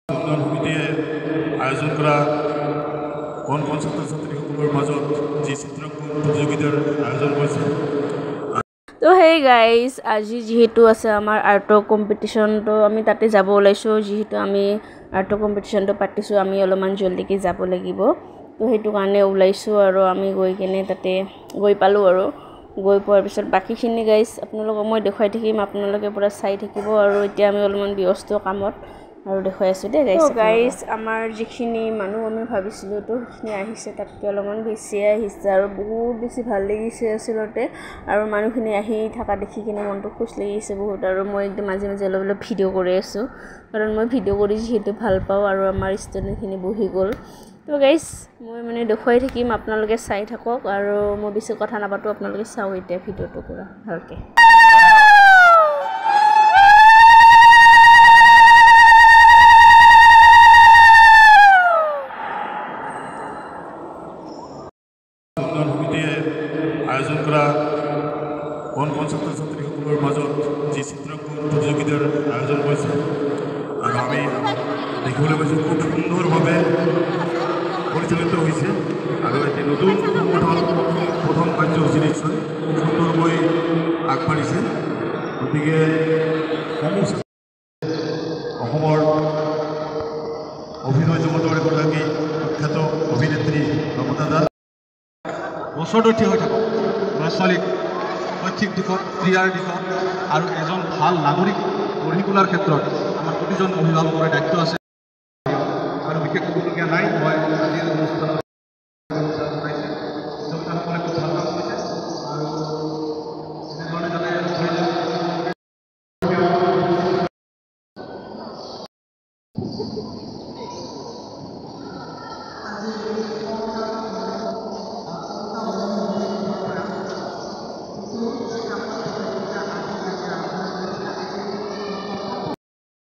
উন্নয়ন সমিতিয়ে আয়োজন কৰা কোন ছাত্ৰ ছাত্ৰীসকলৰ মাজত যি চিত্ৰাংকন প্ৰতিযোগিতাৰ আয়োজন কৰিছে। তো হেই গাইজ, আজি যেহেতু আছে আমাৰ আৰ্টৰ কম্পিটিশ্যন, তো আমি তাতে যাব ওলাইছোঁ। যিহেতু আমি আৰ্টৰ কম্পিটিশ্যনটো পাতিছোঁ, আমি অলপমান জল্দিকৈ যাব লাগিব। তো সেইটো কাৰণে ওলাইছোঁ আৰু আমি গৈ কিনে তাতে গৈ পালোঁ আৰু গৈ পোৱাৰ পিছত বাকীখিনি গাইজ আপোনালোকক মই দেখুৱাই থাকিম, আপোনালোকে পূৰা চাই থাকিব। আৰু এতিয়া আমি অলপমান ব্যস্ত কামত আৰু দেখুৱাই আছোঁ দেই গাইজ। গাইজ আমাৰ যিখিনি মানুহ আমি ভাবিছিলোঁ তো সেইখিনি আহিছে, তাতকৈ অলপমান বেছিয়ে আহিছে আৰু বহুত বেছি ভাল লাগিছে আচলতে। আৰু মানুহখিনি আহি থকা দেখি কিনে মনটো খুচ লাগিছে বহুত। আৰু মই একদম মাজে মাজে অলপ অলপ ভিডিঅ' কৰি আছোঁ, কাৰণ মই ভিডিঅ' কৰি যিহেতু ভাল পাওঁ। আৰু আমাৰ ষ্টুডেণ্টখিনি বহি গ'ল। তো গাইজ মই মানে দেখুৱাই থাকিম, আপোনালোকে চাই থাকক। আৰু মই বেছি কথা নাপাতোঁ, আপোনালোকে চাওক এতিয়া ভিডিঅ'টো পূৰা ভালকৈ। উন্নয়ন সমিতিয়ে আয়োজন কৰা কোন ছাত্ৰ ছাত্ৰীসকলৰ মাজত যি চিত্ৰাংকন প্ৰতিযোগিতাৰ আয়োজন কৰিছে। আৰু আমি দেখিবলৈ পাইছোঁ খুব সুন্দৰভাৱে পৰিচালিত হৈছে। আৰু এটি নতুন সংগঠন প্ৰথম কাৰ্যসূচী নিশ্চয় খুব সুন্দৰকৈ আগবাঢ়িছে। গতিকে অসমৰ অভিনয় জগতৰ এগৰাকী প্ৰখ্যাত অভিনেত্ৰী নমতা দাস বছৰটো থিয় হৈ থাকক, ল'ৰা ছোৱালীক শৈক্ষিক দিশত, ক্ৰীড়াৰ দিশত আৰু এজন ভাল নাগৰিক গঢ়ি তোলাৰ ক্ষেত্ৰত আমাৰ প্ৰতিজন অভিভাৱকৰে দায়িত্ব আছে। আৰু বিশেষ ক'বলগীয়া নাই, মই আজিৰ অনুষ্ঠানত সকলে খুব ভাল কাম কৰিছে। আৰু এনেধৰণে যাতে ধৰি